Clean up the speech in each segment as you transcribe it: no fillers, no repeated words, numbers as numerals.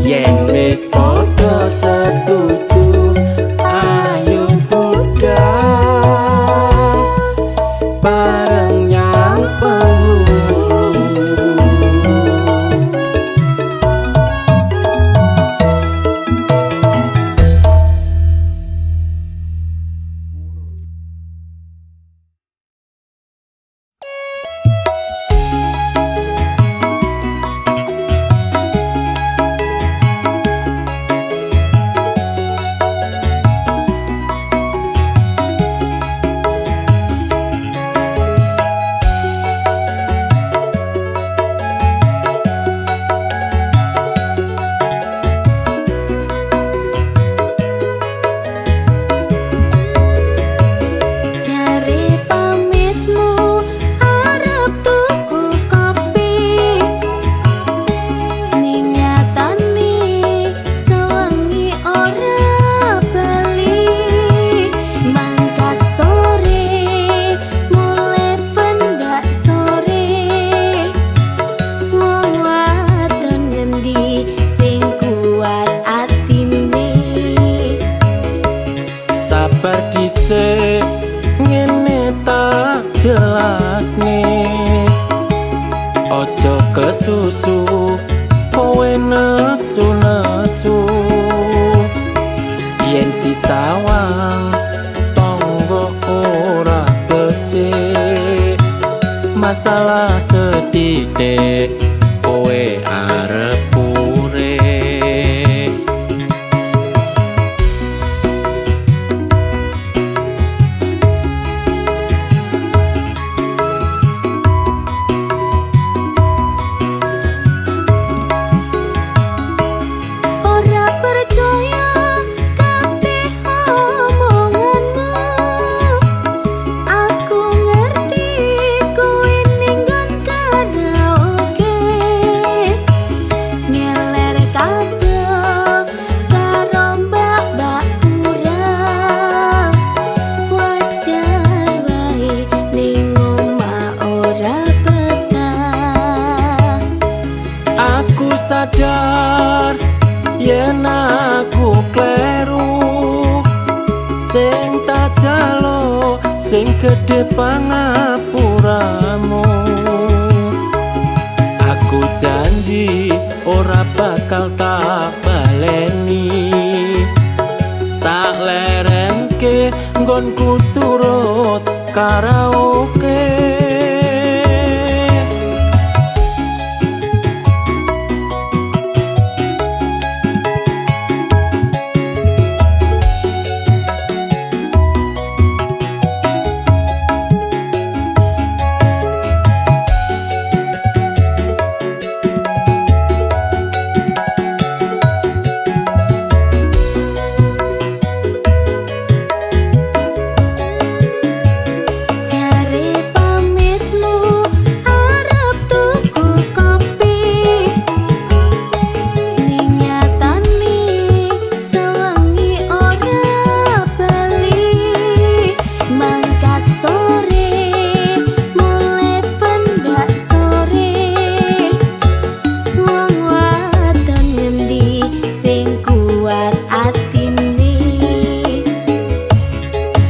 Yeah. wis padha setuju ayo budal bareng nyang penghulu. Dhisik ngene tak jelasne, ojo kesusu kowe nesu-nesu. Yen disawang tonggo ora becik, masalah sedidik kowe arep sadar yen aku kleru, sing tak jalo sing gedhe pangapuramu. Aku janji ora bakal tak baleni, tak lerenke nggonku turut karaoke.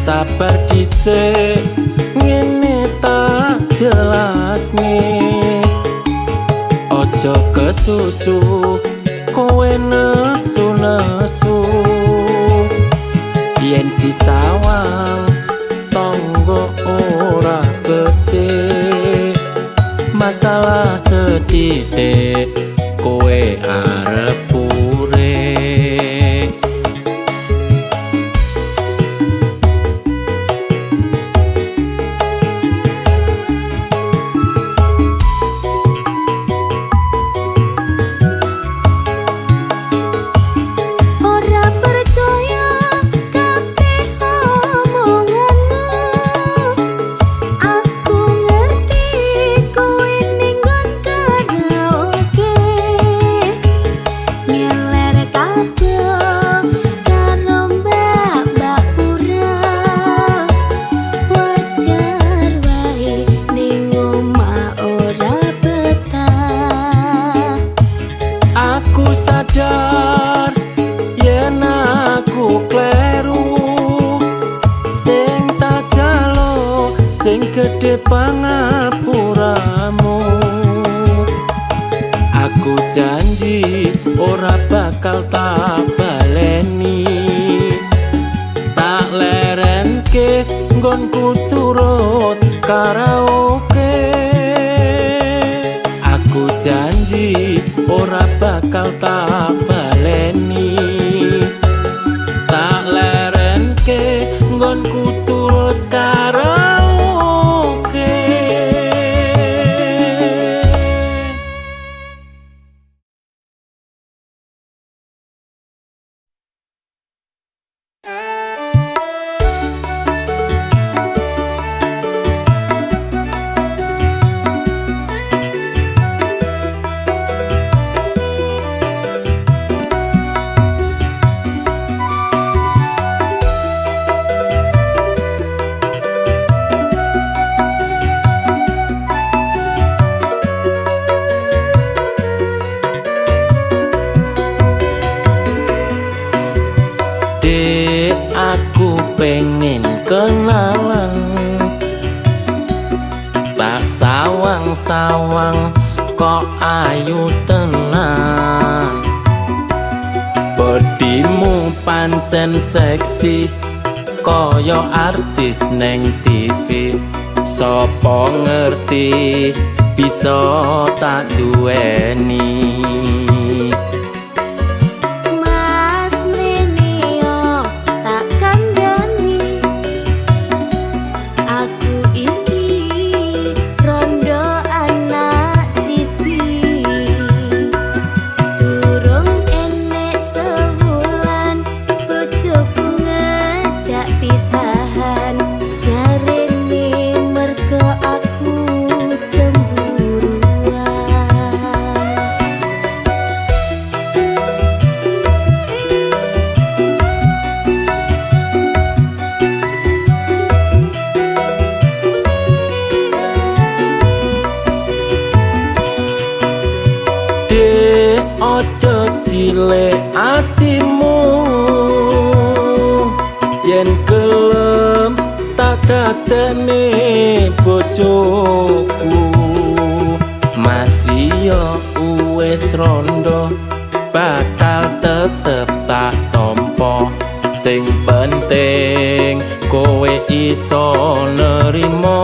Sabar dhisik ngene tak jelasne, ojo kesusu kowe nesu-nesu. Yen disawang tonggo ora becik, masalah sedidik kowe arep gedhe pangapuramu. Aku janji ora bakal tak baleni, tak lerenke nggonku turut karaoke. Aku janji ora bakal tak baleni, tak lerenke nggonku turut karaoke. Aku pengen kenalan, tak sawang-sawang kok ayu tenan. Bodimu pancen seksi koyo artis neng TV. Sopo ngerti bisa tak duweni. Ojo cilik atimu, yen gelem tak dadekne bojoku. Masih yo wis rondo, bakal tetep tak tompo. Sing penting kowe iso nerimo.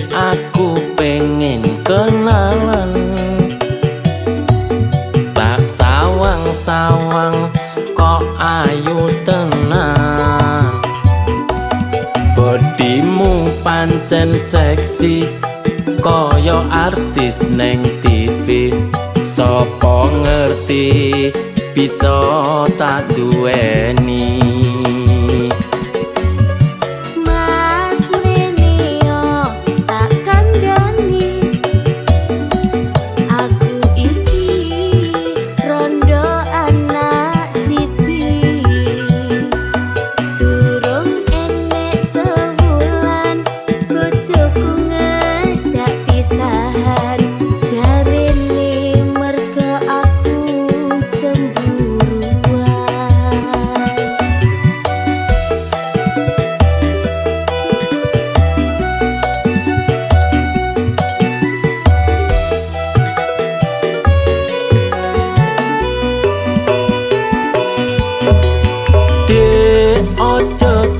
Aku pengen kenalan, tak sawang-sawang kok ayu tenan. Bodimu pancen seksi koyo artis neng TV. Sopo ngerti bisa tak duweni.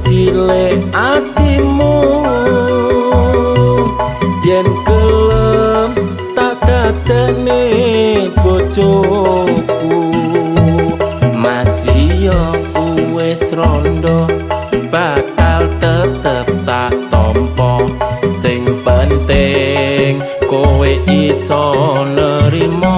cilik atimu, golekne bojoku masih yo wis rondo bakal tetep tak tompo sing penting kowe iso nerimo.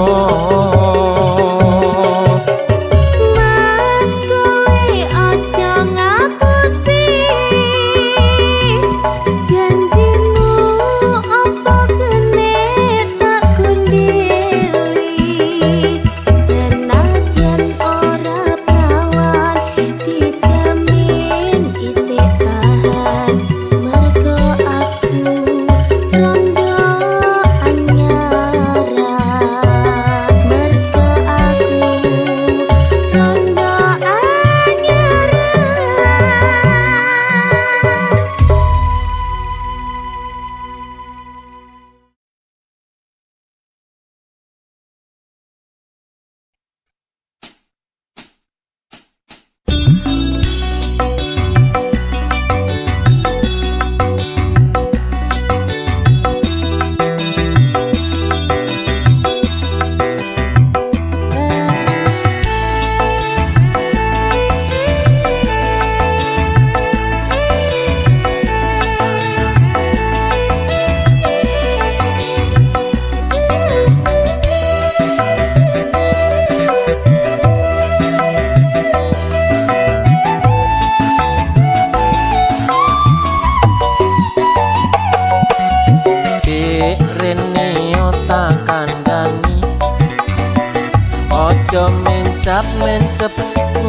Ojo mencap-mencep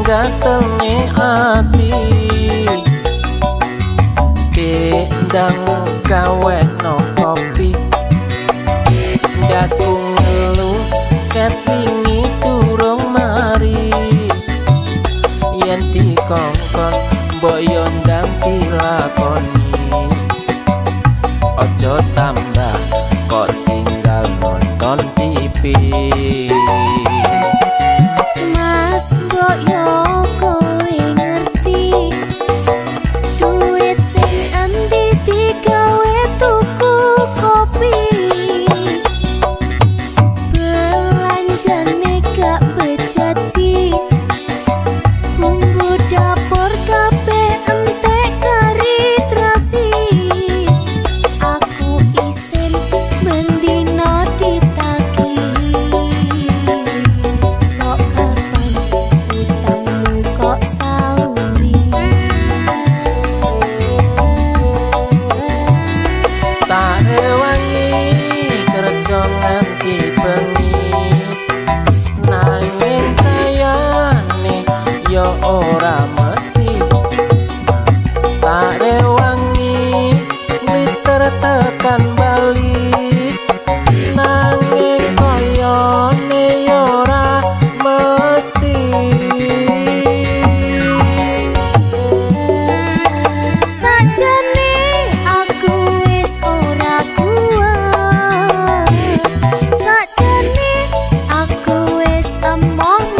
gatelne ati Bendang gawe no kopi Dasku ngelu ket wingi durung mari Yen dikongkon mbok yo ndang dilakoni Ojo tambah kok tinggal nonton TV ora mesti tak rewangi liter tekan balik nanging koyone ora mesti sajane aku wis ora kuat sajane aku wis emong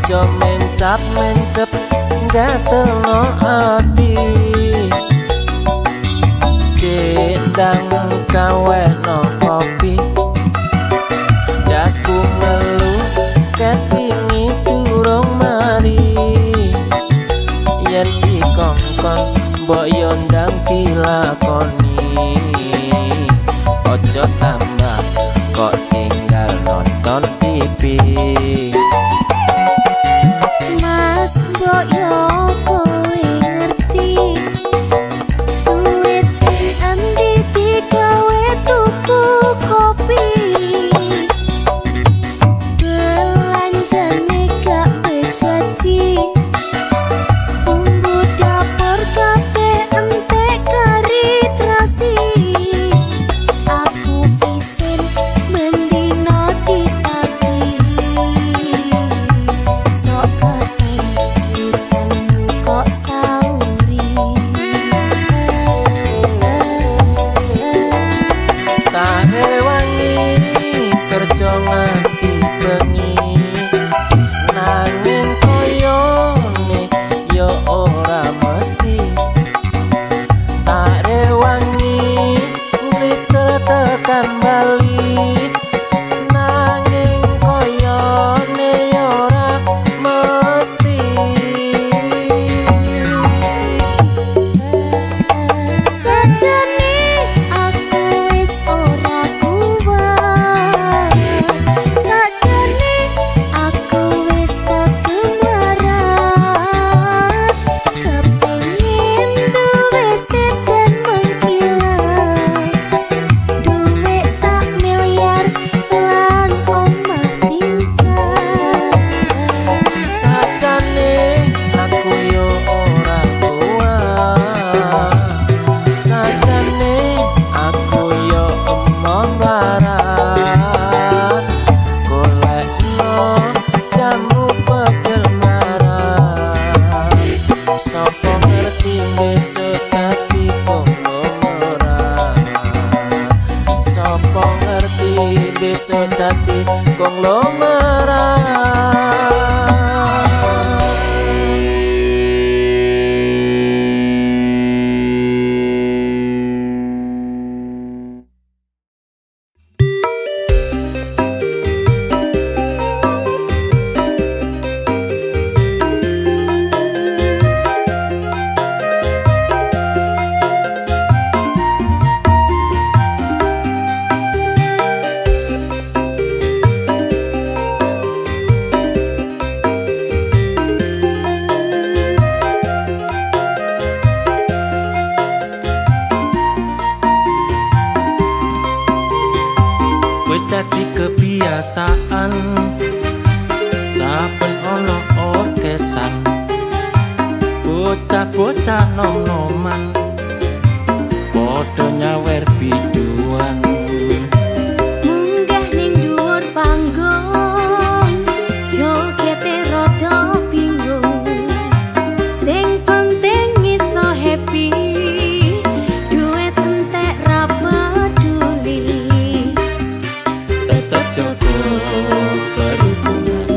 Ojo mencap-mencep gatelno ati besok dadi konglomerat. Wis dadi kebiasaan saben ana orkesan, bocah-bocah nom-noman padha nyawer biduan. Munggah ning dhuwur panggung, jogete rada bingung. Sing penting iso happy, duit entek ra peduli. Tetep jaga kerukunan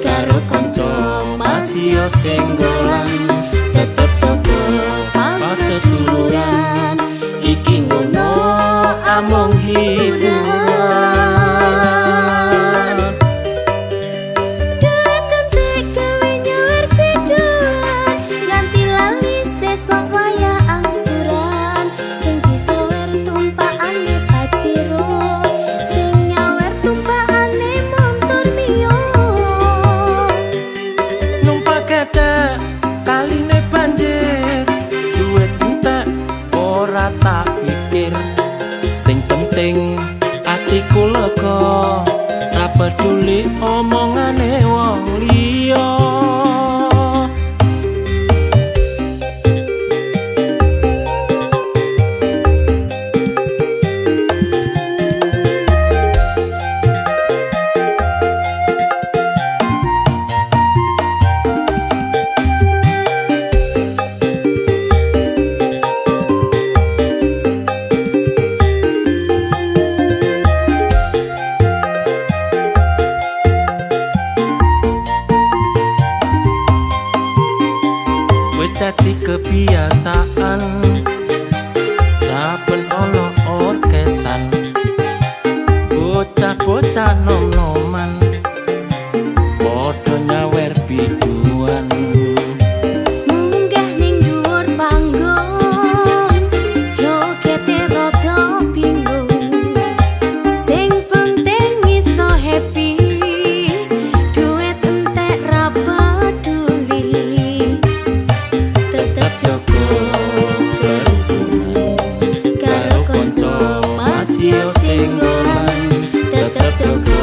karo kanca masih senggolan. Tetep jaga paseduluran, iki ngono amung hiburan. Duit entek gawe nyawer biduan, nganti lali sesuk waya angsuran. Sing disawer tumpakane paciro, sing nyawer tumpakane montor mio. Numpak gedhe kaline banjir, duit entek ora tak pikir. Sing penting atiku lega, ra peduli omongane wong liya. Wis dadi kebiasaan saben ana orkesan, bocah-bocah nom-noman padha nyawer biduan. Munggah ning dhuwur panggung, jogete rada bingung. Sing penting iso happy, duit entek ra peduli. Tetep jaga kerukunan karo kanca masih senggolan. Tetep jaga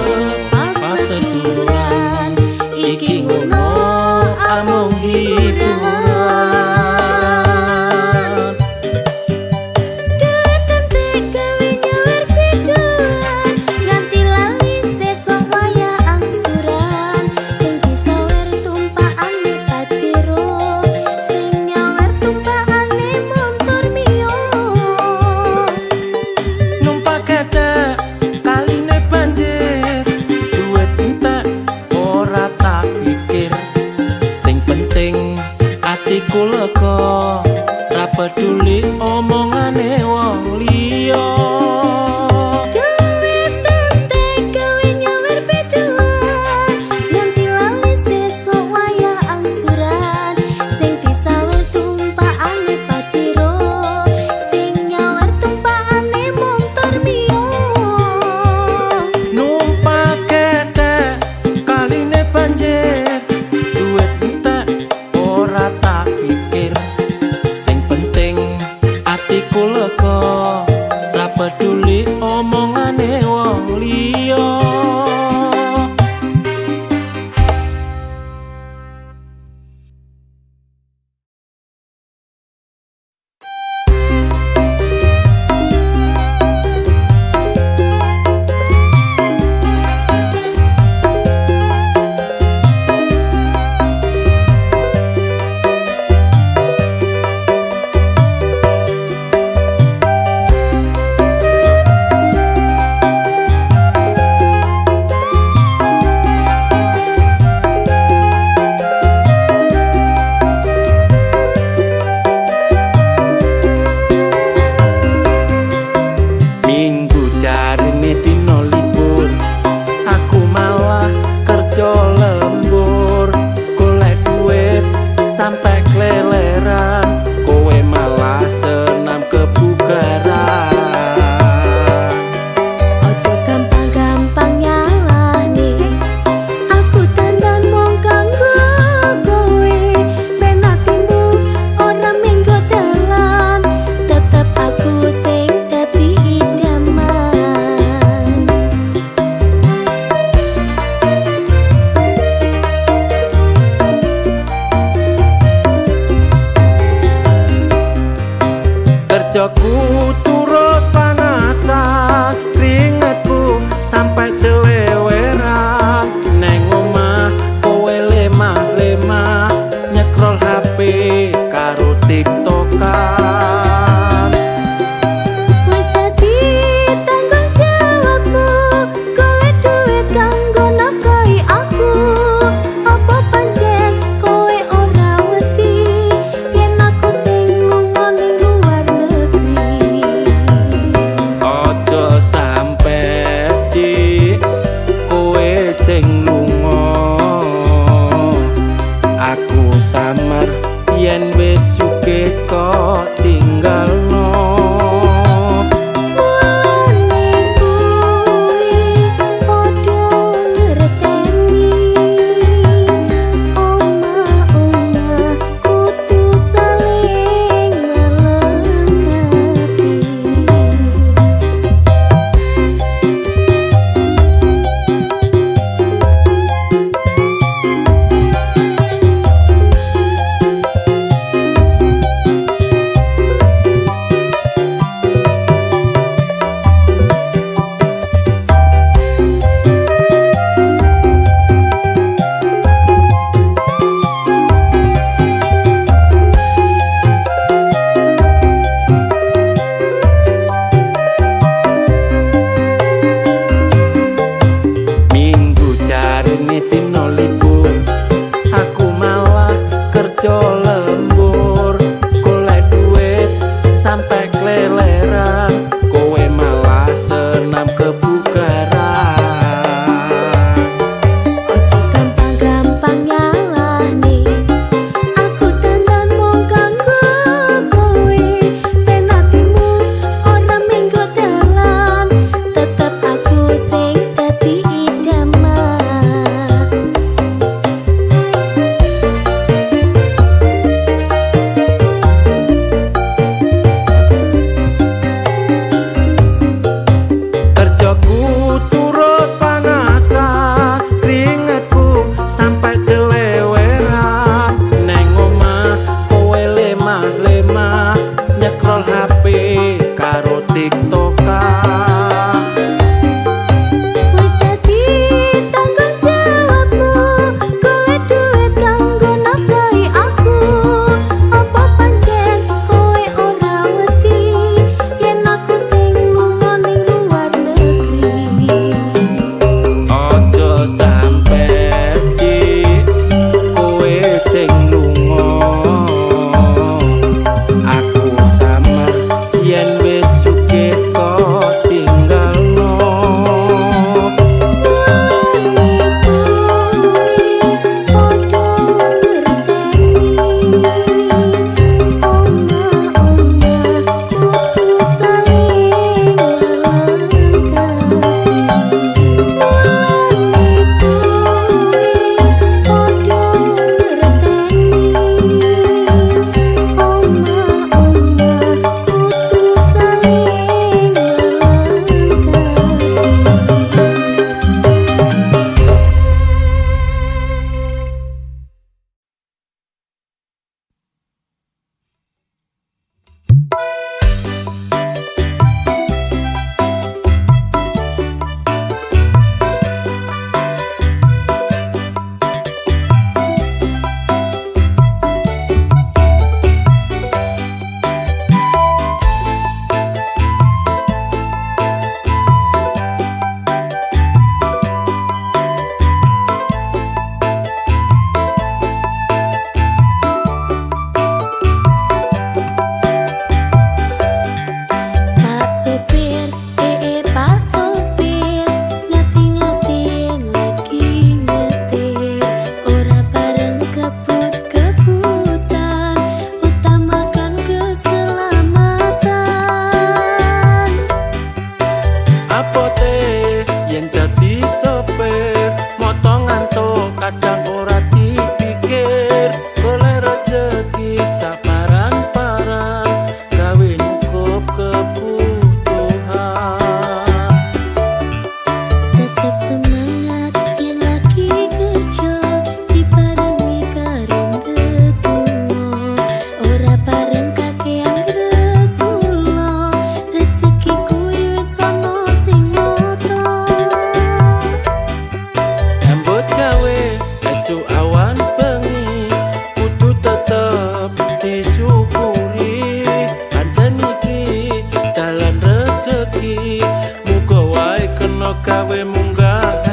sing lunga aku samar yen wis sugih kok tinggalno lembur golek duit sampai keleleran kowe malah senam kebugaran ojo gampang-gampang nyalahne aku tenan mung kanggo kowe ben atimu ora minggu dalan tetep aku sing dadi idaman gawe munggah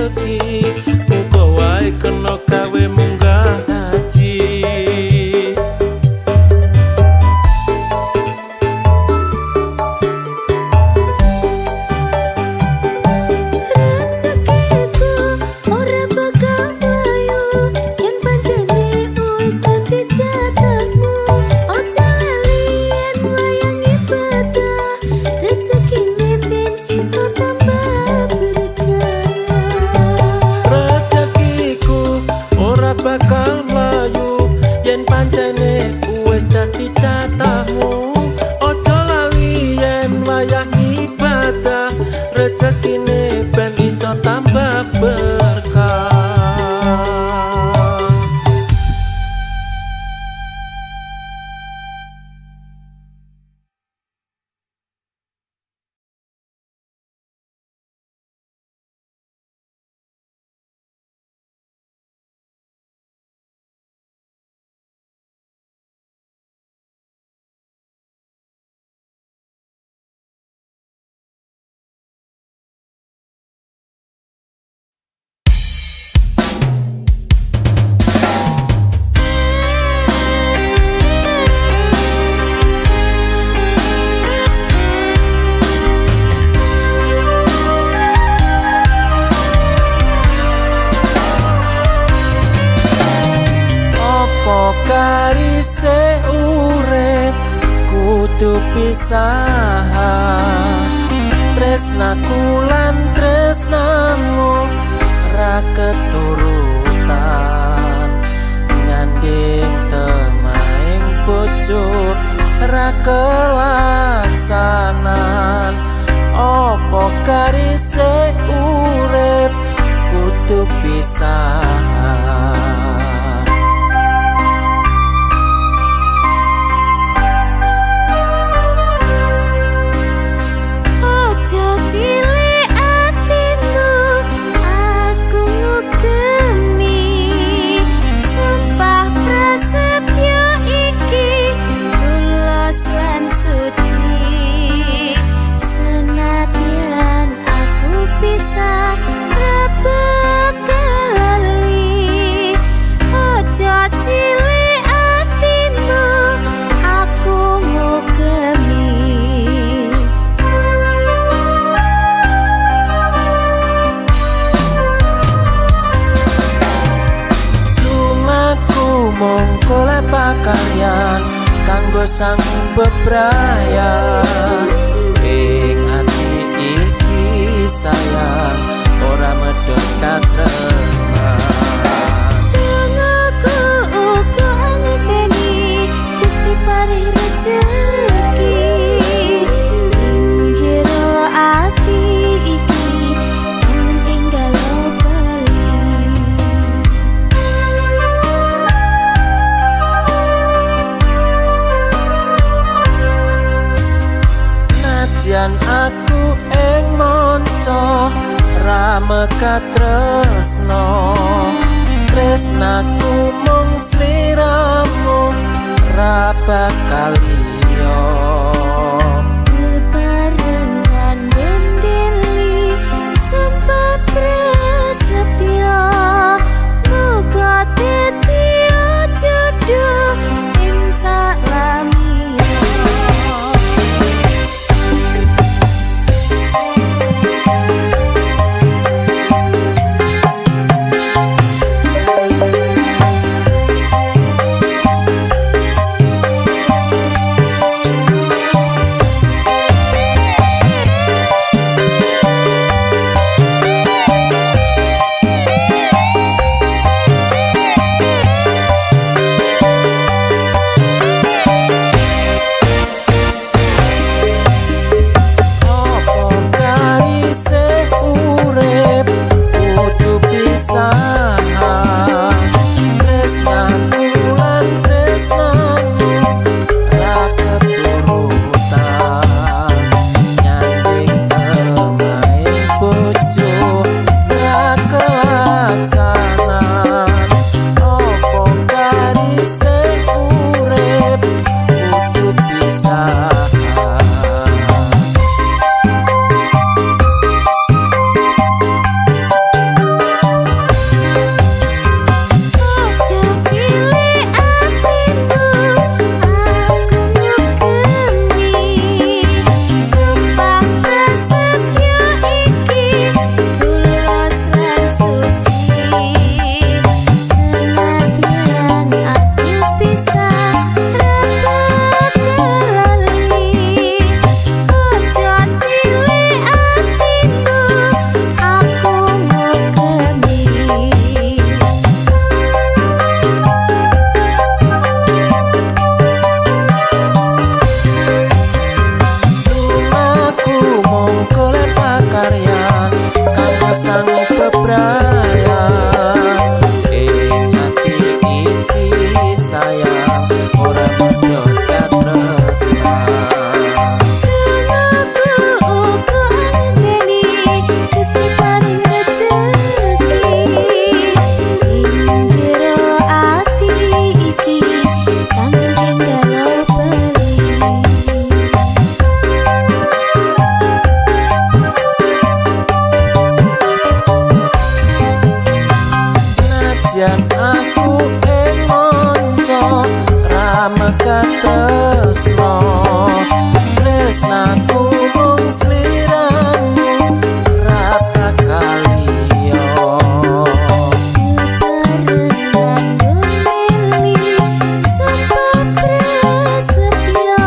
rezeki muga wae kena gawe munggah haji. Bakal mlayu yen pancene wis dadi jatahmu. Ojo lali yen wayah ibadah, rezekine ben iso tambah berkah. Karise urip kudu pisah, tresnaku lan tresnamu ra keturutan, nyanding temaing bojo ra kelaksanan. Opo karise urip kudu pisah. Mongkole pakaryan kanggo sang bebrayan, ing ati iki sayang ora medhot katresnan. Aku uga ngeteni Gusti paring rezeki ing jero ati iki kangen enggal bali. Nadyan aku ing monco ra mekat tresno, tresnaku mung sliramu ra bakal liya. Bebarengan bendeli sebab prasetya, muga tetya jodoh ing salamia. bebrayan ing ati iki sayang ora medhot katresnan. Aku uga ngenteni Gusti paring rejeki ing jero ati iki kangen tinggal beli. Najan aku ing monco ramekat tresno tresnaku mung sliramu ra bakal liya. Barengan gemili sumpah prasetya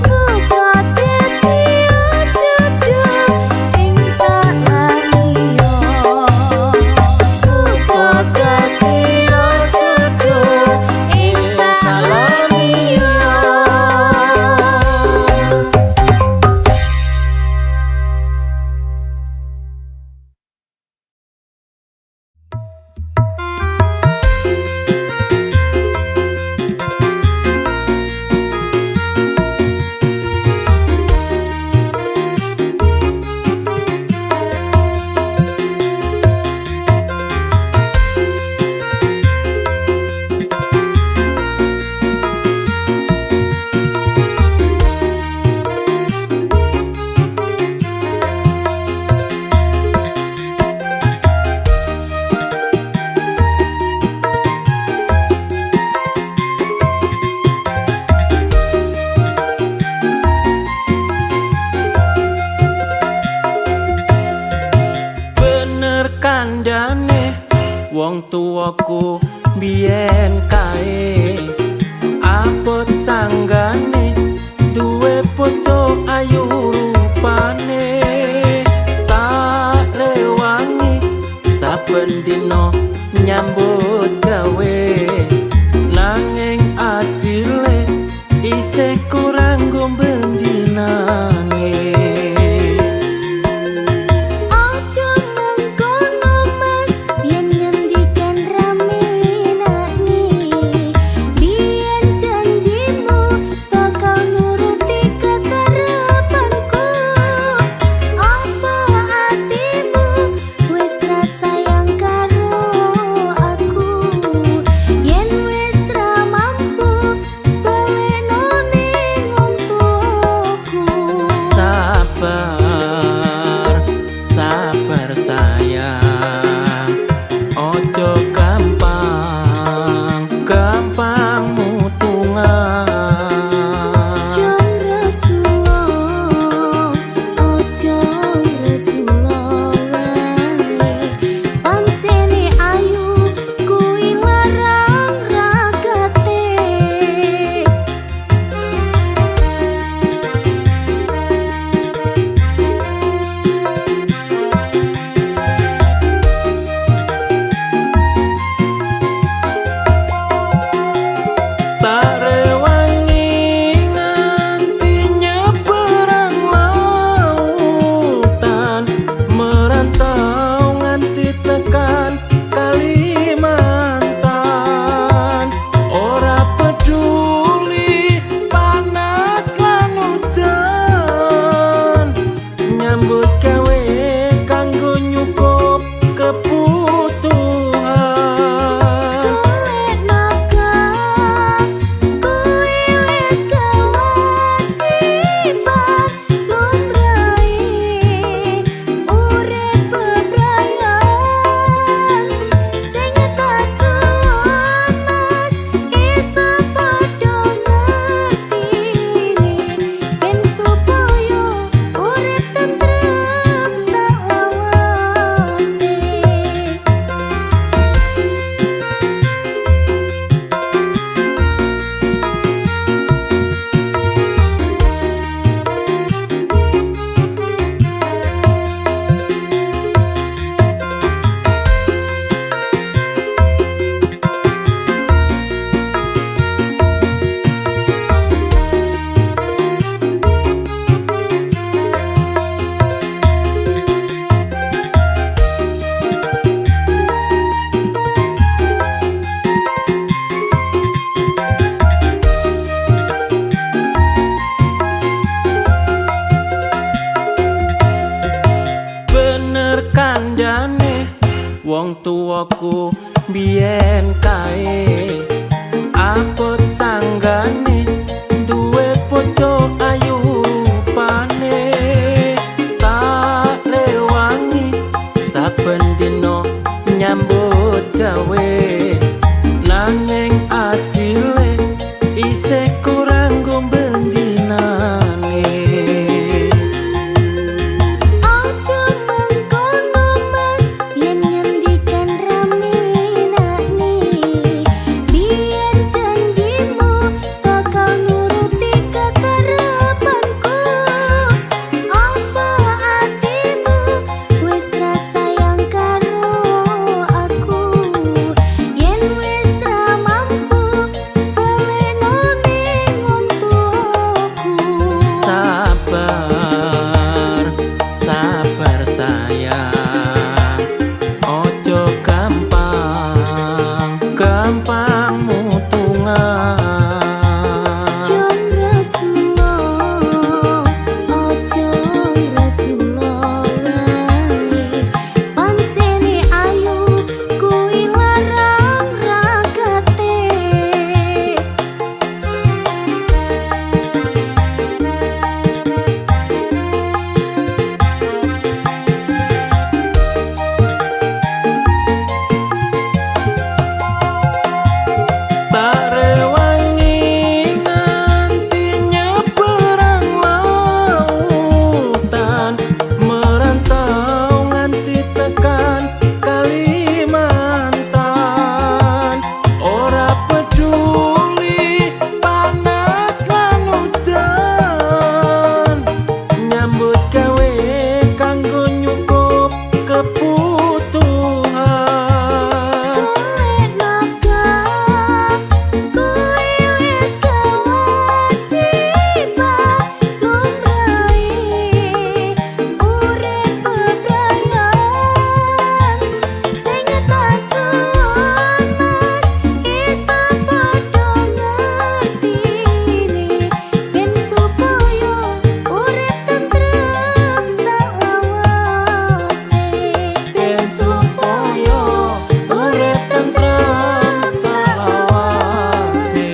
muga dadi jodoh ing salamiya. Muga dadi jodoh ing salamiya. Bener kandhane wong tuwaku biyen kae abot sanggane duwe bojo ayu rupane tak rewangi saben dina nyambut gawe nanging asile isih kurang gombendinane. Aja mengkono mas yen ngendikan rame nakni biyen janjimu bakal nuruti kekarepanku. Apa atimu wis ra sayang karo aku yen wis ra mampu baleno ning wong tuaku. Sabar, sabar sayang, ojo gampang, gampang mutungan. Jom Rasulullah, ojo Rasulullah pancene ayu kuwi larang ragate. wong tuwaku biyen kae abot sanggane duwe bojo ayu rupane tak rewangi saben dina nyambut gawe nanging asile isih kurang gombendinane. Ojo mengkono mas yen ngendikan rame nakne biyen janjimu bakal nuruti kekarepanku apa atimu wis ra sayang karo aku yen wis ra mampu baleno ning wong tuaku. Sabar, sabar sayang, ojo gampang, gampang mutungan. Jom Rasulullah, ojo Rasulullah lali pancene ayu kuwi larang ragate. Tak rewangi nganti nyeberang lautan, merantau nganti tekan Kalimantan. Ora peduli panas lan udan, nyambut gawe kanggo nyukup kebutuhan. Golek nafkah kuwi wis kewajiban lumrahe urip bebrayan sing tak suwun mas iso padha ngertine ben supaya urip tentrem salawase. Ben supaya urip tentrem salawase.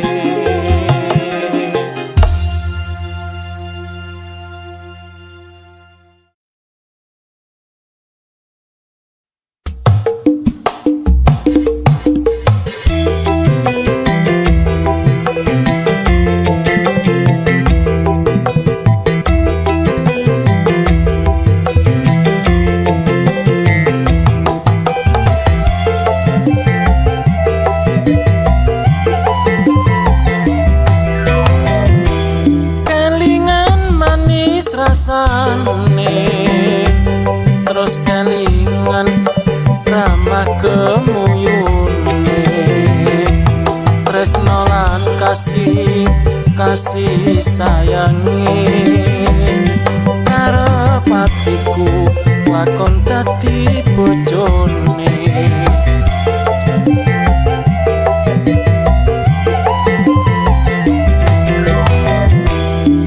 Kelingan manis rasane, terus kelingan ramah kemuyune, tresno lan kasih kasih sayangi karep atiku lakon dadi bojone.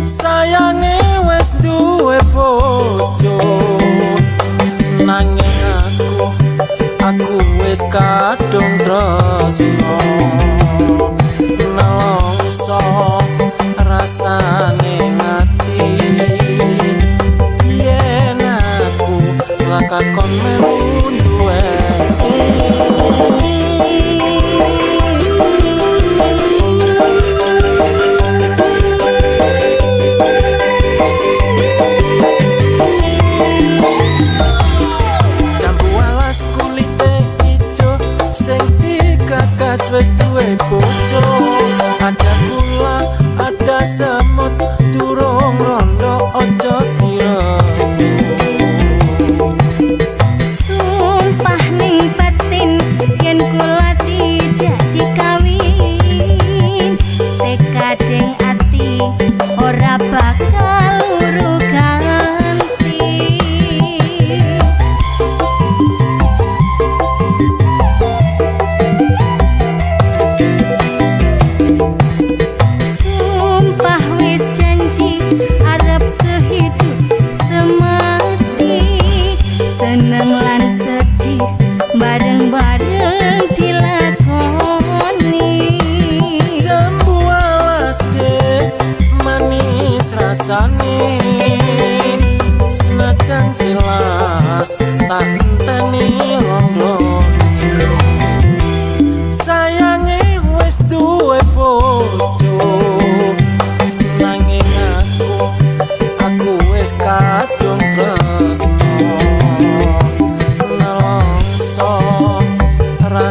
Sayange wis duwe bojo nanging aku wis kadung tresno nelongso rasane ngati yen aku lakon melu duwe. Jambu alas kulite ijo sing digagas wis duwe bojo. Ada kula, ada semut, durung rondo ojo kira. Sumpah ning batin yen kula tidak dikawin tekadeng ati ora bakal luru ganti.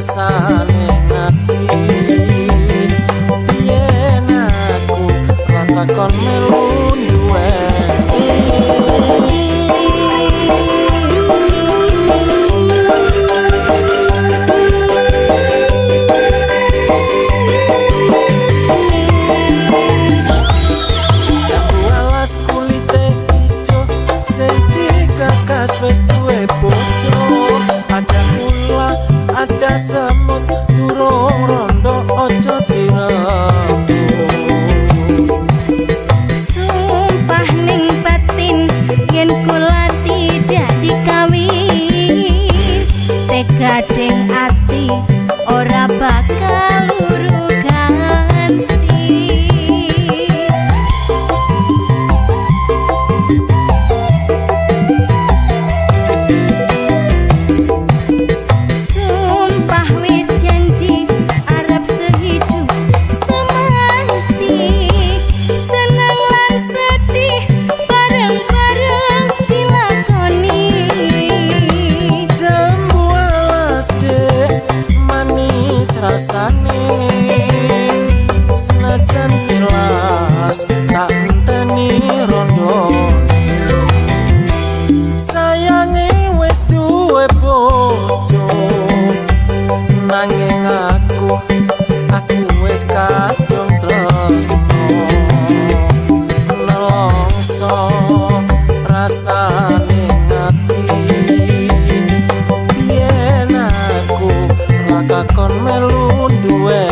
rasane ati yen aku lakon melu duwe wis duwe bojo ada kula ada semut durung rondo aja dirembuk sumpah ning batin yen kula tidak dikawin tega deng ati ora bakal luru ganti rasane senajan tilas tak enteni rondo sayange wis duwe bojo nanging aku wis kadung tresno nelongso rasane ati yen aku lakon melu duwe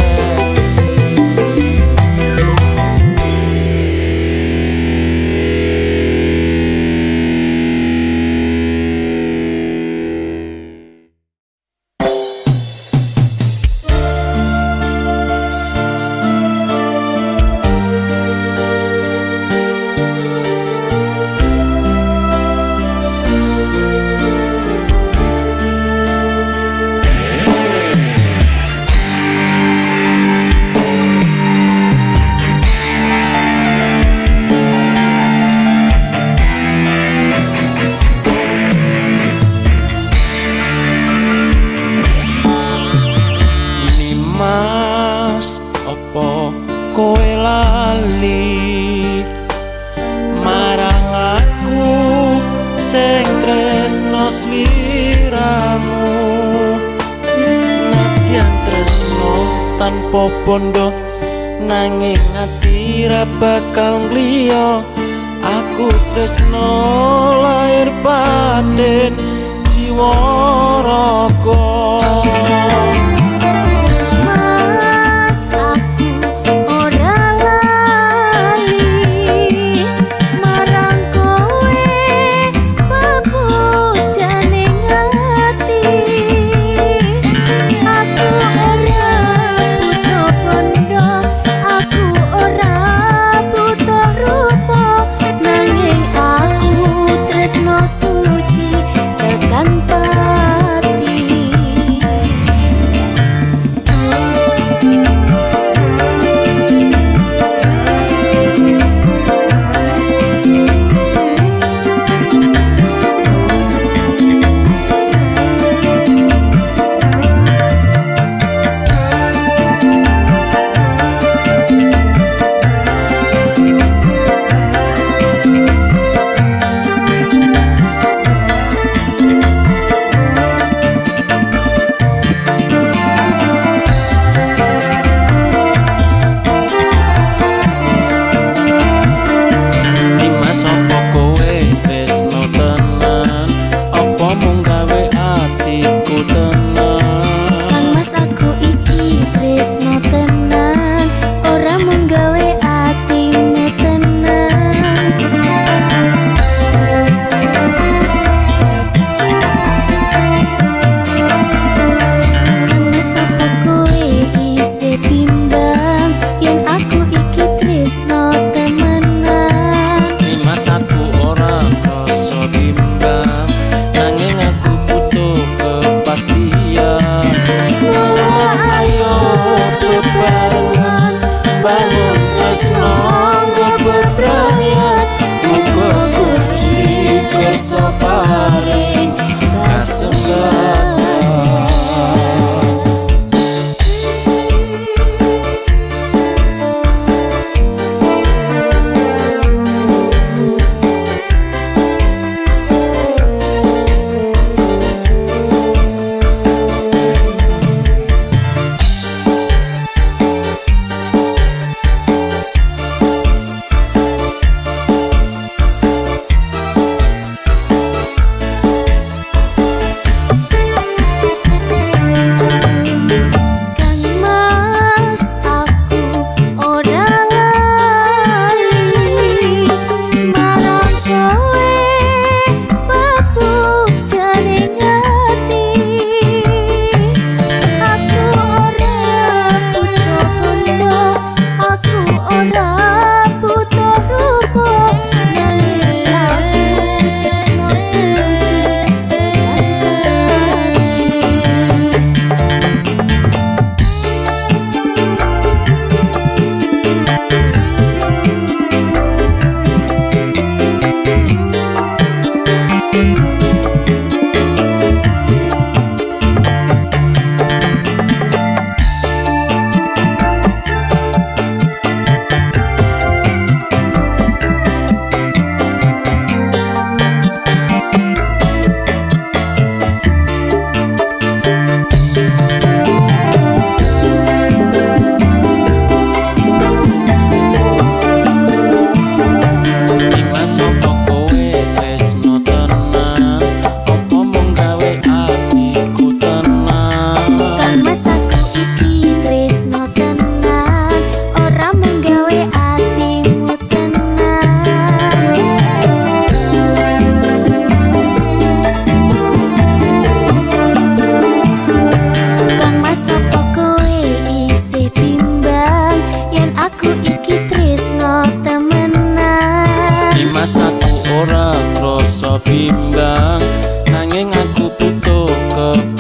kowe lali marang aku sing tresno sliramu nadyan tresno tanpa bondo nanging ati ra bakal ngliya aku tresno lair batin jiwa raga suci tekan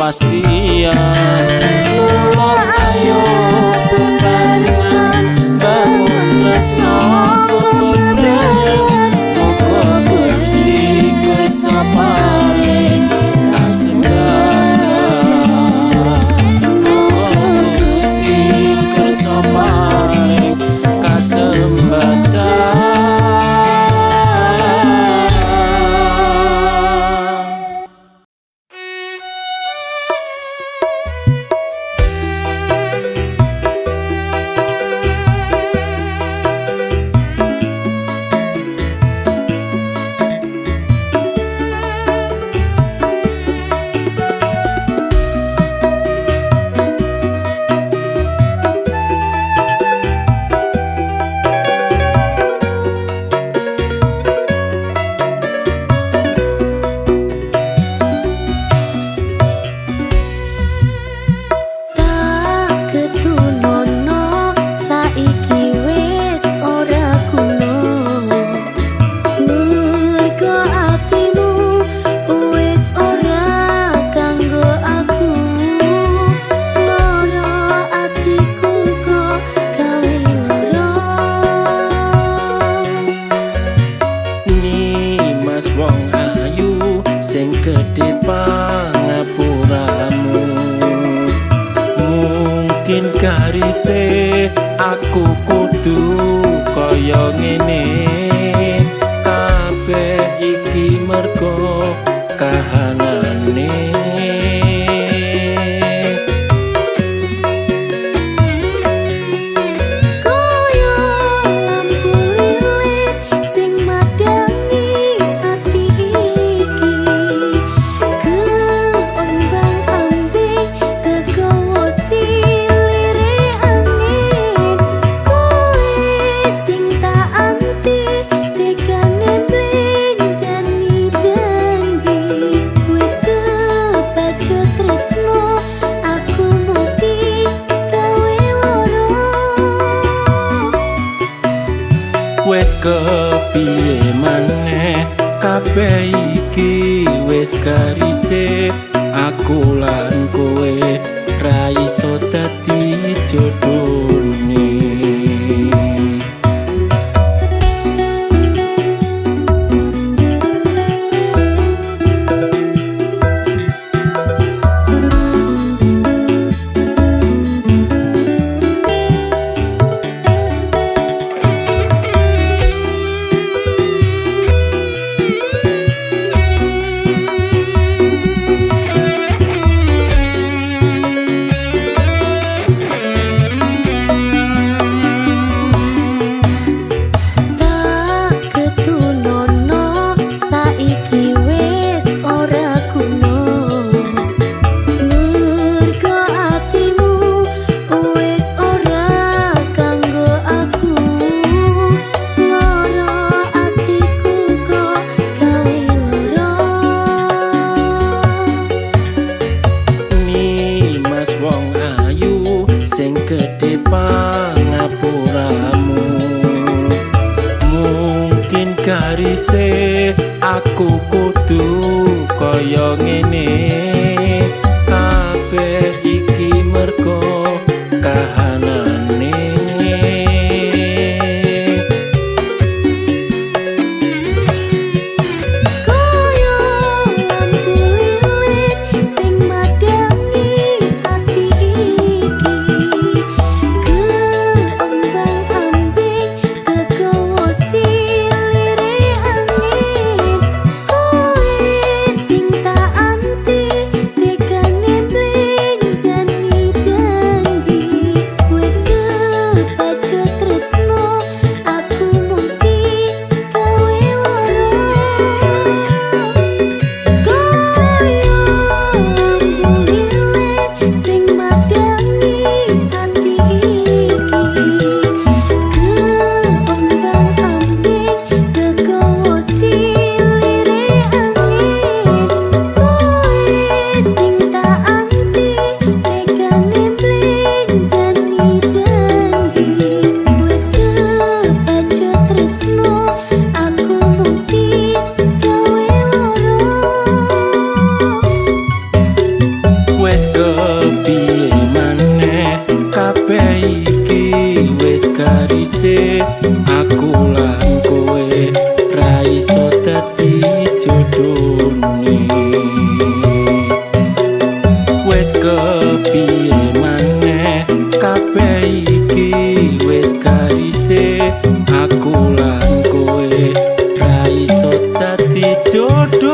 kepastian. Mula ayo bebarengan bangun tresno bebrayan. Muga Gusti kersa paring kasembatan. Muga Gusti kersa paring kasembatan. Garise aku kudu kaya ngene, kabeh iki mergo kahanane. Wes kepiye maneh kabeh iki wes garise, aku lan kowe ra iso dadi jodhone. Gedhe pangapuramu, mungkin garise aku kudu kaya ngene, kabeh iki mergo kahanane. garise aku lan kowe ra iso dadi jodone. Wes kepiye maneh kabeh iki wes garise aku lan kowe ra iso dadi jodone.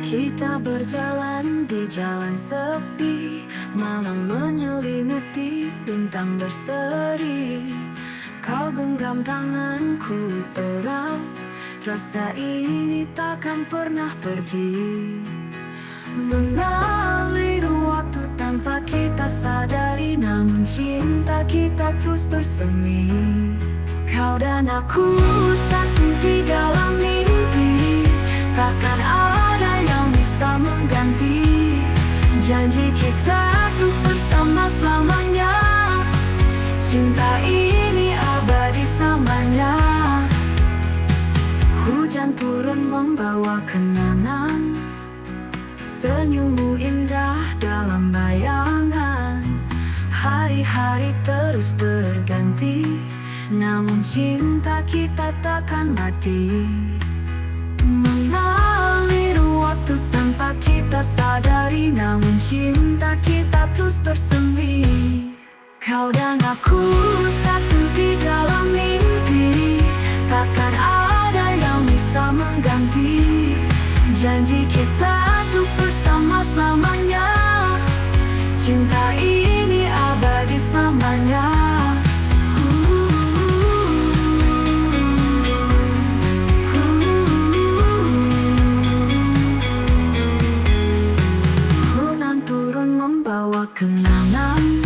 Kita berjalan di jalan sepi, malam menyelimuti bintang berseri. Kau genggam tanganku erat, rasa ini takkan pernah pergi. Mengalir waktu tanpa kita sadari, namun cinta kita terus bersemi. Kau dan aku satu di dalam mimpi, takkan ada yang bisa mengganti janji kita untuk bersama selamanya. Cinta ini abadi selamanya. Hujan turun membawa kenangan, senyummu indah dalam bayangan. Hari-hari terus berganti, namun cinta kita takkan mati. Mengalir waktu tanpa kita sadari, namun cinta kita terus bersemi. Kau dan aku satu di dalam mimpi, takkan ada yang bisa mengganti janji kita untuk bersama selamanya. Cinta ini abadi selamanya. Hujan turun membawa kenangan,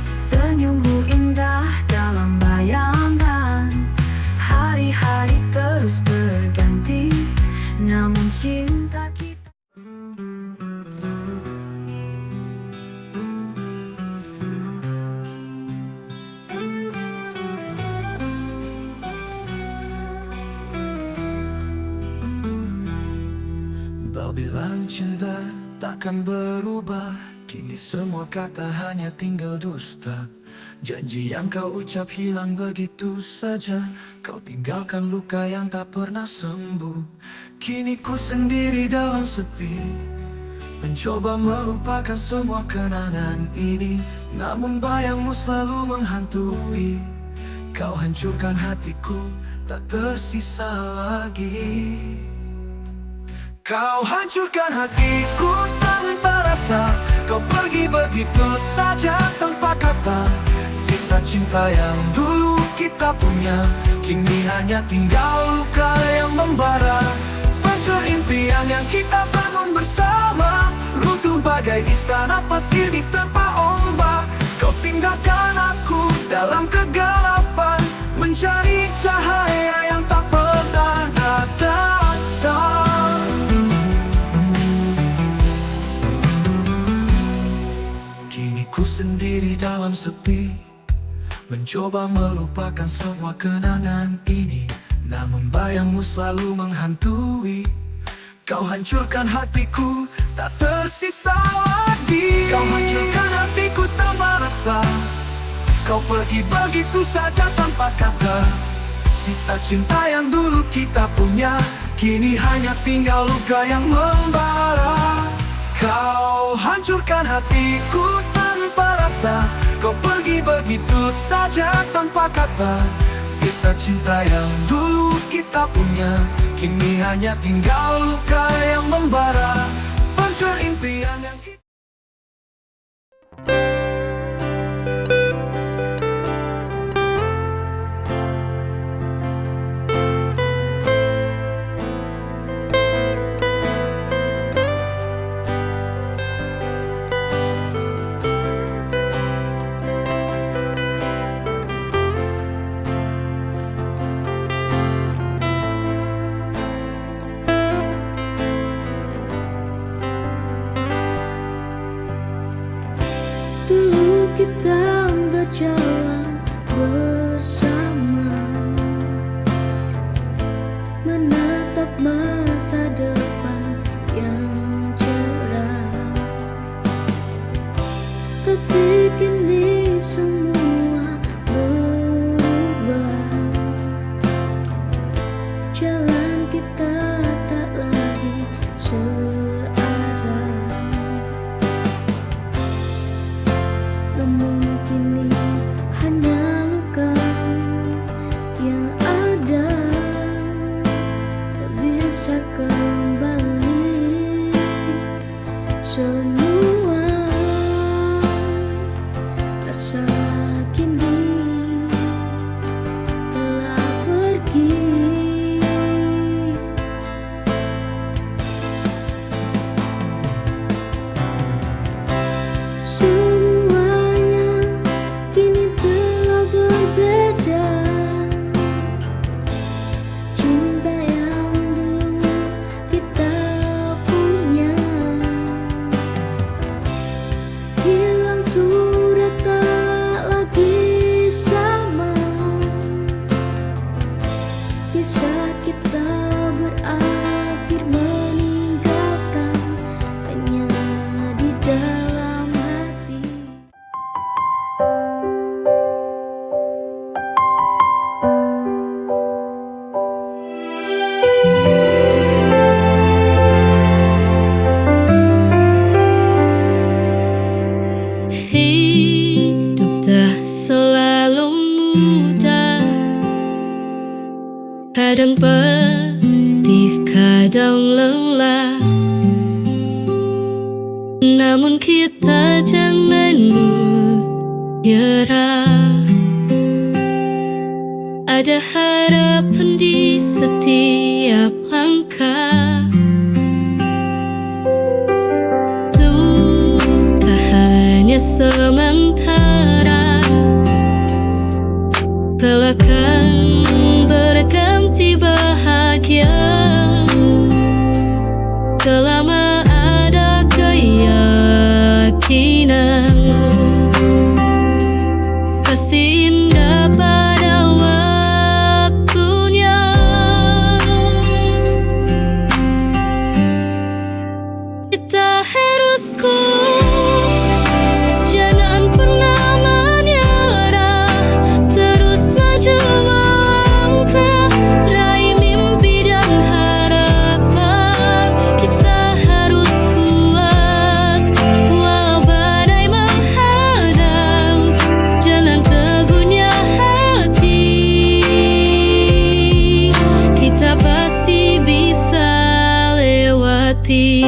senyummu indah dalam bayangan. Hari-hari terus berganti, namun cinta kita. Kau bilang cinta takkan berubah, kini semua kata hanya tinggal dusta. Janji yang kau ucap hilang begitu saja, kau tinggalkan luka yang tak pernah sembuh. Kini ku sendiri dalam sepi, mencoba melupakan semua kenangan ini, namun bayangmu selalu menghantui. Kau hancurkan hatiku, tak tersisa lagi. Kau hancurkan hatiku tanpa rasa, kau pergi begitu saja tanpa kata. Sisa cinta yang dulu kita punya, kini hanya tinggal luka yang membara. Pancur impian yang kita bangun bersama, runtuh bagai istana pasir diterpa ombak. Kau tinggalkan aku dalam kegelapan, mencari cahaya yang tak pernah datang. Ku sendiri dalam sepi, mencoba melupakan semua kenangan ini, namun bayangmu selalu menghantui. Kau hancurkan hatiku, tak tersisa lagi. Kau hancurkan hatiku tanpa rasa, kau pergi begitu saja tanpa kata. Sisa cinta yang dulu kita punya, kini hanya tinggal luka yang membara. Kau hancurkan hatiku tanpa rasa, kau pergi begitu saja tanpa kata. Sisa cinta yang dulu kita punya, kini hanya tinggal luka yang membara. Pancur impian yang kita. Dulu kita berjalan bersama, menatap masa depan yang cerah. Tapi kini semua berubah, jalan kita tak lagi searah. Namun kini hanya luka yang ada, tak bisa kembali. Semua rasa kini telah pergi. Semuanya kini telah berbeda. Cinta yang dulu kita punya hilang sudah tak lagi sama. Kisah kita berakhir meninggalkan hanya di dalam hati. Hidup tak selalu mudah, kadang pedih, kadang lelah. Namun kita jangan menyerah. Ada harapan di setiap langkah. Duka hanya sementara, kelak akan berganti bahagia. Selama ada keyakinan, pasti indah pada waktunya. Kita harus kuat, jangan pernah menyerah, terus maju melangkah, raih mimpi dan harapan. Kita harus kuat, walau badai menghadang, jalan teguhnya hati. Kita pasti bisa lewati.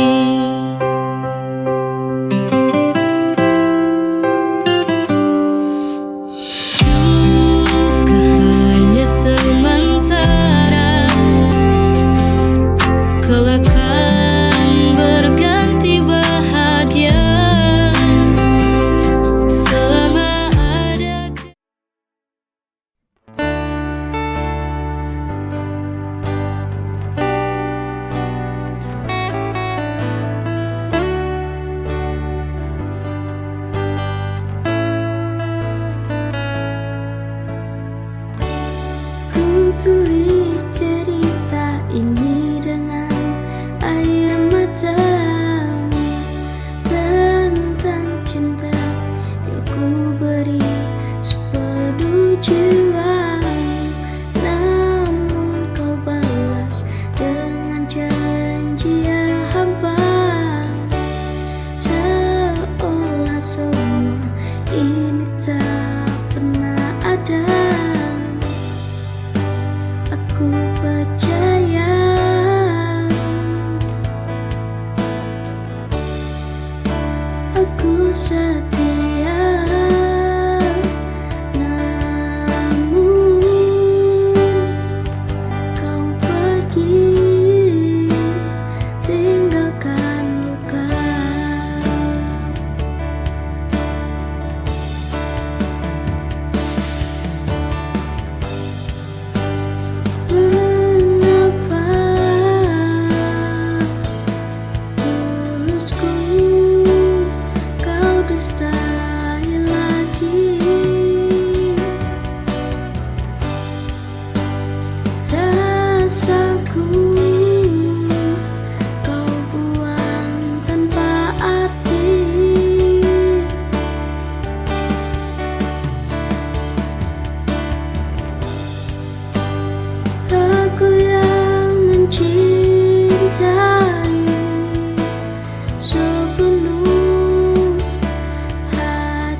Duka hanya sementara, kelak akan berganti bahagia. Selama ada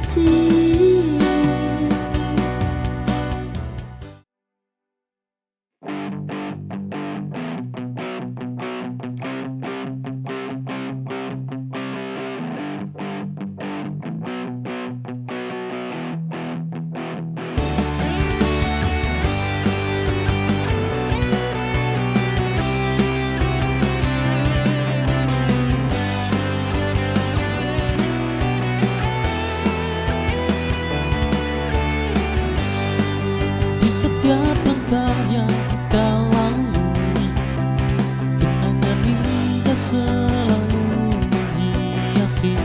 hati. Di setiap langkah yang kita lalui, kenangan indah selalu menghiasi.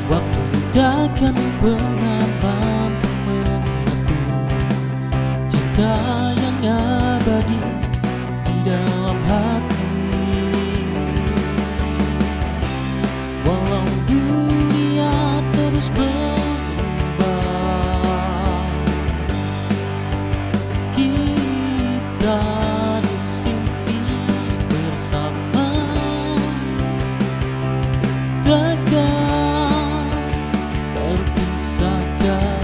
Waktu takkan pernah mampu mengatur cinta yang abadi di dalam hati. Walau dunia terus kita di sini bersama, takkan terpisahkan.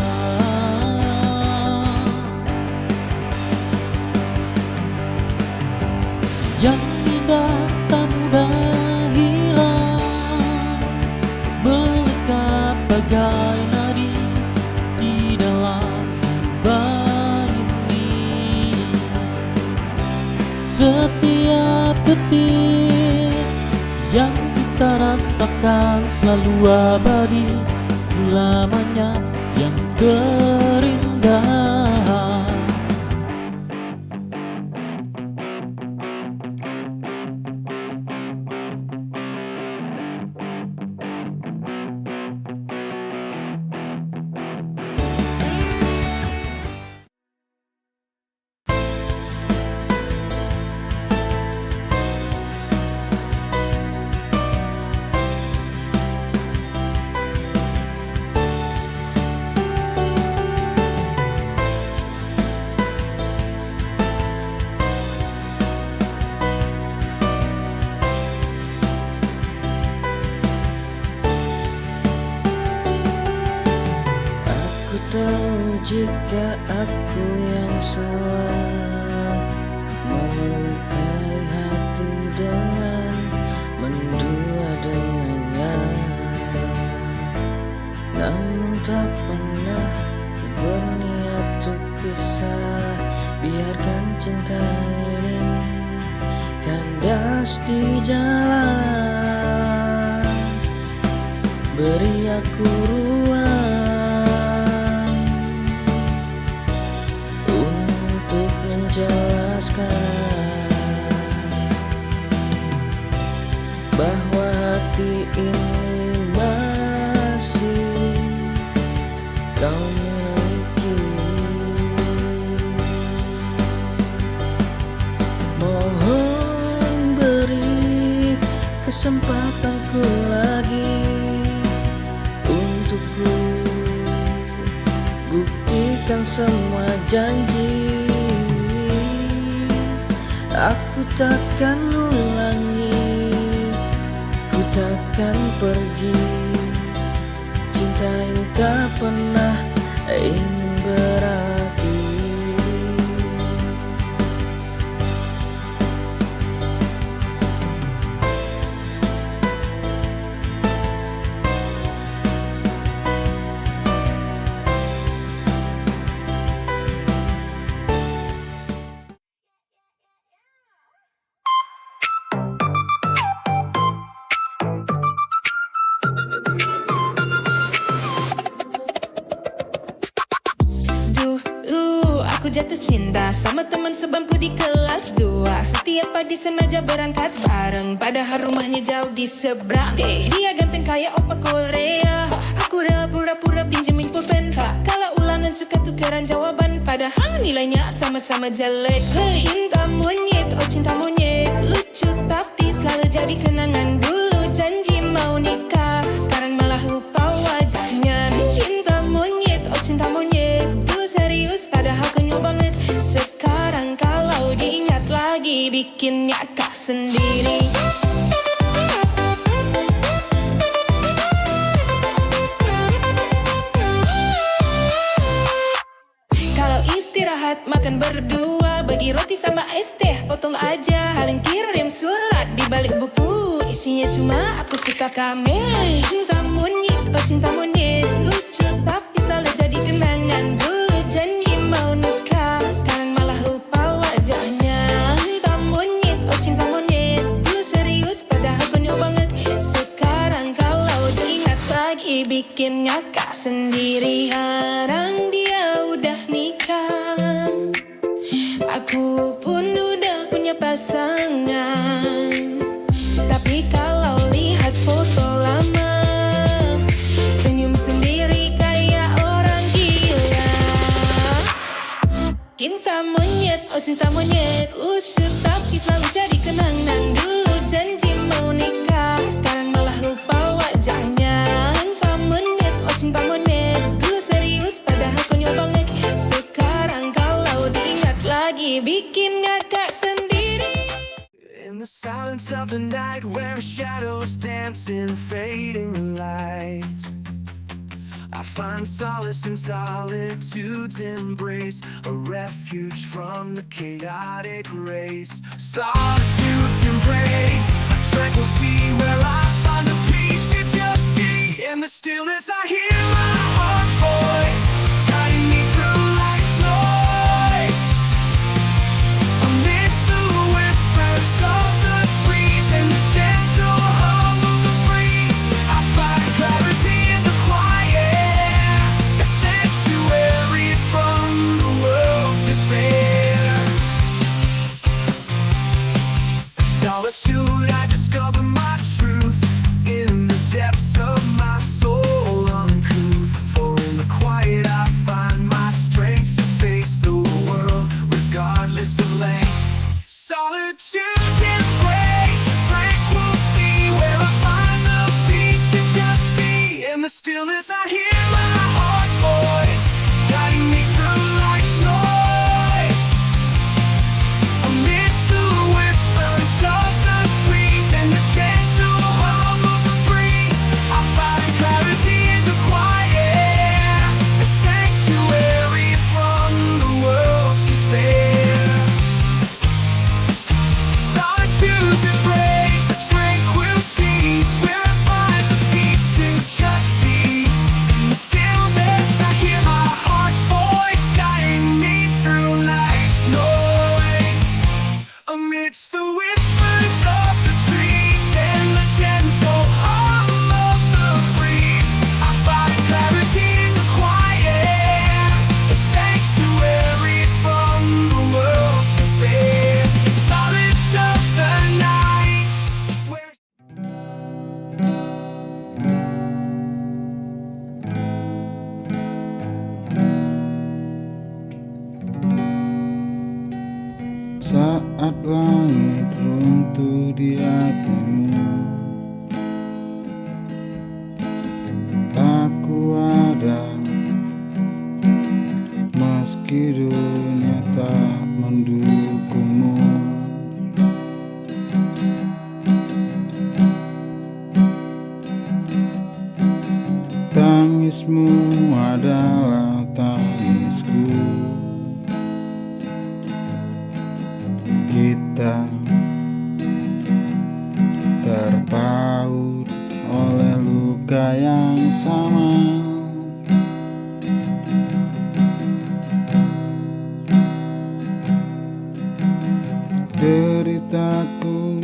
Yang indah tak mudah hilang, melekat bagai nadi di dalam jiwa. Setiap detik yang kita rasakan selalu abadi, selamanya yang terindah. Aku tahu jika aku yang salah, melukai hati dengan mendua dengannya. Namun tak pernah berniat untuk pisah. Biarkan cinta ini kandas di jalan. Beri aku ruang untuk menjelaskan bahwa hati ini masih kau miliki. Mohon beri kesempatanku lagi untuk ku buktikan semua janji. Aku takkan ulangi, ku takkan pergi. Cinta ini tak pernah ingin berakhir. Aku jatuh cinta sama teman sebangku di kelas 2. Setiap pagi sengaja berangkat bareng, padahal rumahnya jauh di seberang. Dia ganteng kayak opa Korea, aku rela pura-pura pinjemin pulpen. Kalau ulangan suka tukeran jawaban, padahal nilainya sama-sama jelek. Cinta monyet, oh cinta monyet, lucu tapi selalu jadi kenangan. Dulu janji mau nikah, sekarang malah lupa wajahnya. Cinta monyet, oh cinta monyet, dulu serius padahal konyol banget. Sekarang kalau diingat lagi bikin nyakak sendiri. berdua. Bagi roti sama es teh, potong aja. Haling kirim surat di balik buku. Isinya cuma aku suka kamu. Cinta monyet lucu tapi selalu jadi kenangan. Dulu janji mau nikah, sekarang malah lupa wajahnya. Cinta monyet, oh cinta monyet. Dulu serius padahal konyol banget. Sekarang kalau diingat lagi bikin ngakak sendiri. Sekarang dia udah nikah, aku pun udah punya pasangan. Tapi kalau lihat foto lama, senyum sendiri kayak orang gila. Cinta monyet, oh cinta monyet. Lucu tapi selalu jadi kenangan. Dulu janji mau nikah, sekarang malah lupa wajahnya. Cinta monyet, oh cinta monyet. Dulu serius padahal konyol banget. Sekarang kalau diingat lagi bikin ngakak sendiri. In the silence of the night, where shadows dance in fading light, I find solace in solitude's embrace, a refuge from the chaotic race. Solitude's embrace, a tranquil sea where I find the peace to just be. In the stillness I hear my heart's voice, guiding me through life's noise. Amidst the whispers of the trees and the gentle hum of the breeze, I find clarity in the quiet, a sanctuary from the world's despair. Solitude, I discover my truth in the depths of my soul uncouth. For in the quiet I find my strength to face the world regardless of length. Solitude's embrace, a tranquil sea where I find the peace to just be. In the stillness I hear my heart's voice, guiding me through life's noise. Amidst the whispers of the trees and the gentle hum of the breeze, I find clarity in the quiet, a sanctuary from the world's despair. Solitude's embrace, a tranquil sea where I find the peace to just be. In the stillness I hear my heart's voice, guiding me through life's noise. Amidst the whispers of the trees and the gentle hum of the breeze, I find clarity in the quiet, a sanctuary from the world's despair. The silence of the night, where Saat langit runtuh di hatimu, aku ada meski dunia tak mendukungmu. Tangismu adalah tangisku. Kita terpaut oleh luka yang sama. Deritaku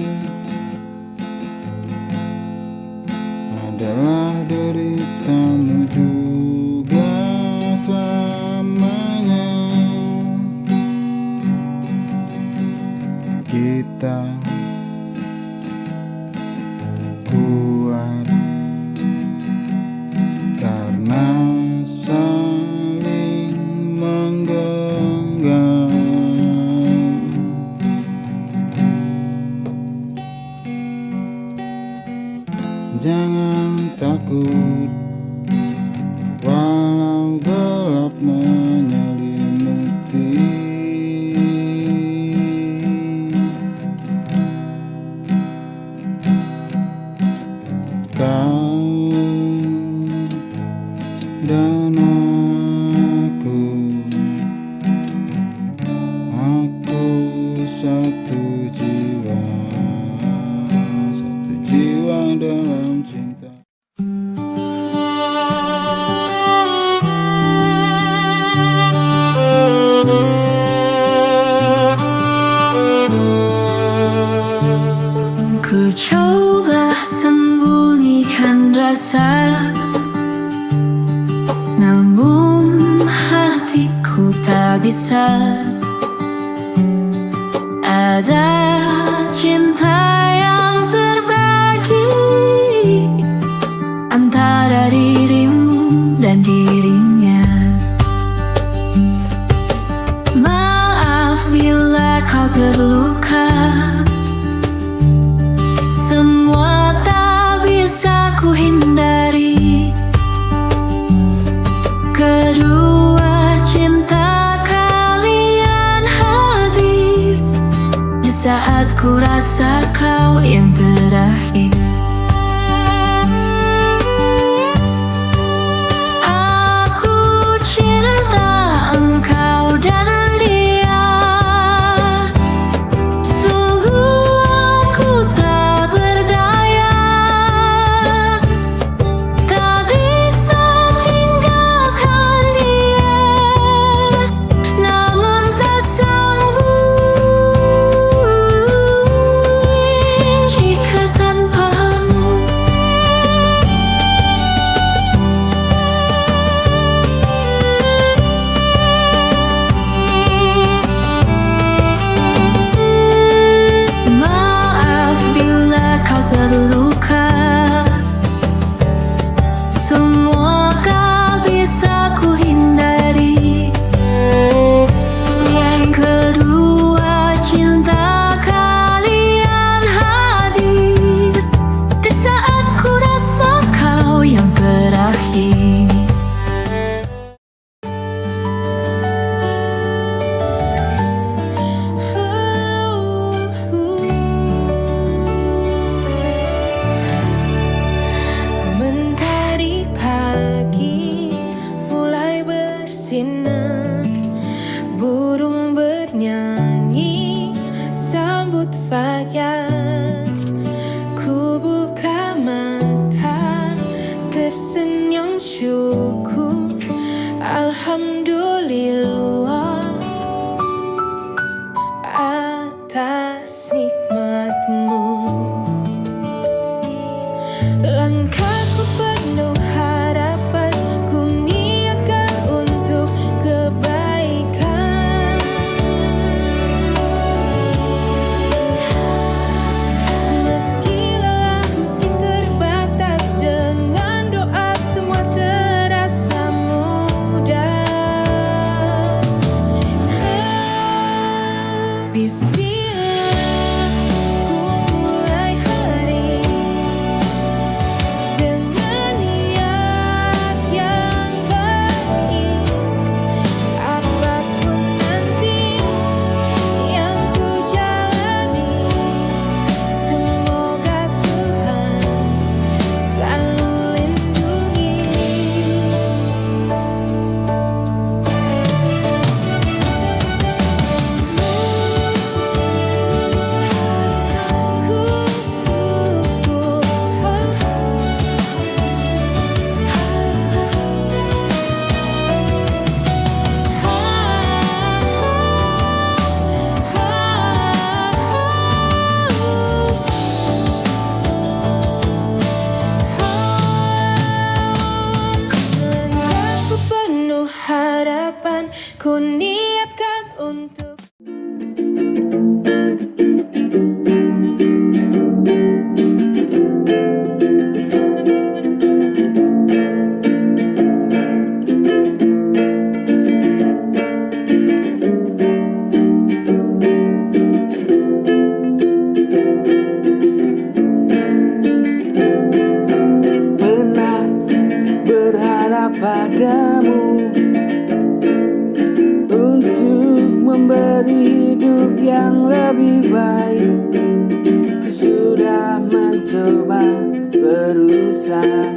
adalah deritamu juga selamanya. Kita kuat karena saling menggenggam. Jangan takut walau gelap menyelimuti. Kau dan aku rasa, namun hatiku tak bisa. Ada cinta yang terbagi antara dirimu dan dirinya. Maaf bila kau terluka, semua tak bisa ku hindari. Kedua cinta kalian hadir di saat ku rasa kau yang terakhir. Aku cinta engkau dan dia, sungguh aku tak berdaya, tak bisa tinggalkan dia, namun tak sanggup jika tanpamu. Maaf bila kau terluka, semua tak bisa ku hindari. Yang kedua cinta kalian hadir di saat ku rasa kau yang terakhir. Mentari pagi mulai bersinar, burung bernyanyi sambut fajar. Ku buka mata, tersenyum syukur, alhamdulillah atas nikmatmu. Langkahku penuh harapan, ku niatkan untuk kebaikan. Meski lelah, meski terbatas, dengan doa semua terasa mudah. Bismillah, ku mulai hari dengan niat yang baik. Apapun nanti yang ku jalani, semoga Tuhan selalu lindungi. Langkahku penuh harapan, ku niatkan untuk pernah berharap padamu untuk memberi hidup yang lebih baik. Ku sudah mencoba, berusaha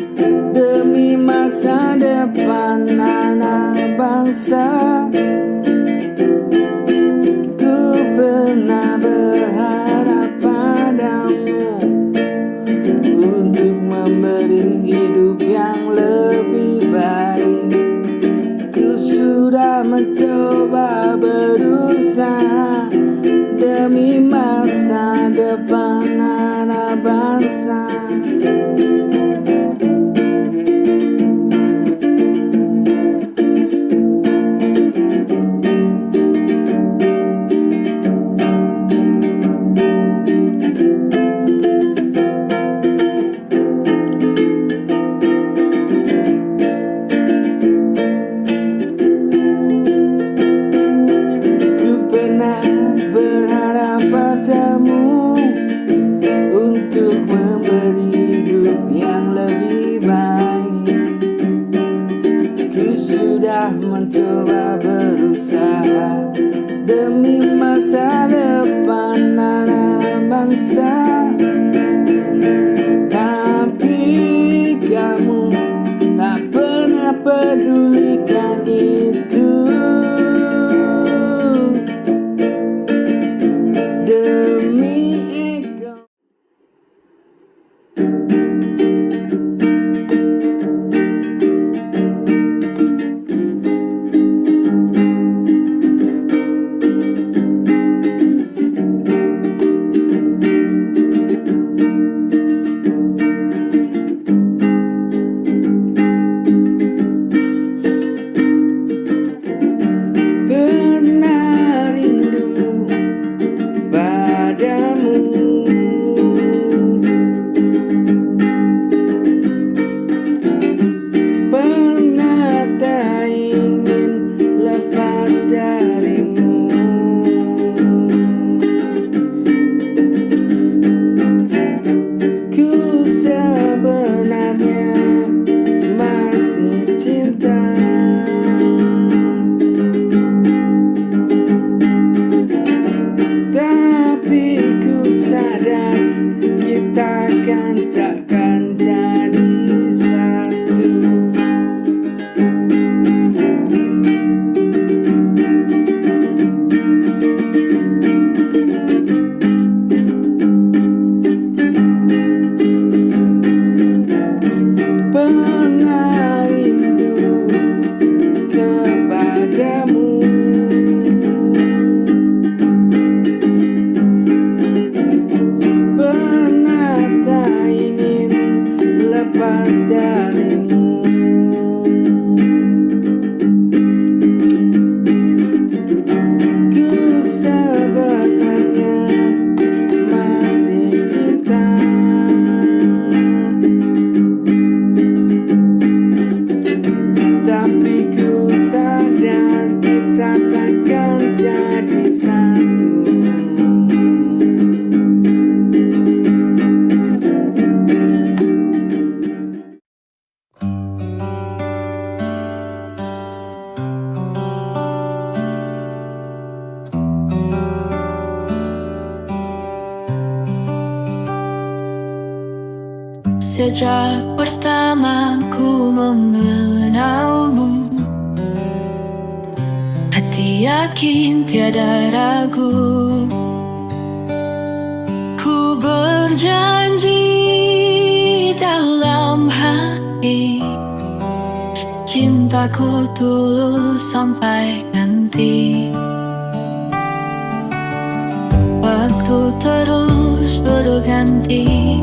demi masa depan anak bangsa. Ku pernah berharap padamu untuk memberi hidup yang lebih baik. Ku sudah mencoba, berusaha demi masa depan anak bangsa. lebih baik. Ku sudah mencoba berusaha demi masa depan anak bangsa, tapi kamu tak pernah pedulikan itu. Demi ego. Pernah rindu padamu, pernah tak ingin lepas darimu. Ku sebenarnya masih cinta, tapi ku sadar kita kan takkan jadi satu. Pernah rindu kepadamu, pernah tak ingin lepas darimu. Ku sebenarnya masih cinta, tapi ku sadar kita takkan jadi satu. Sejak pertama ku mengenalmu, hati yakin tiada ragu. Ku berjanji dalam hati, cintaku tulus sampai nanti. Waktu terus berganti,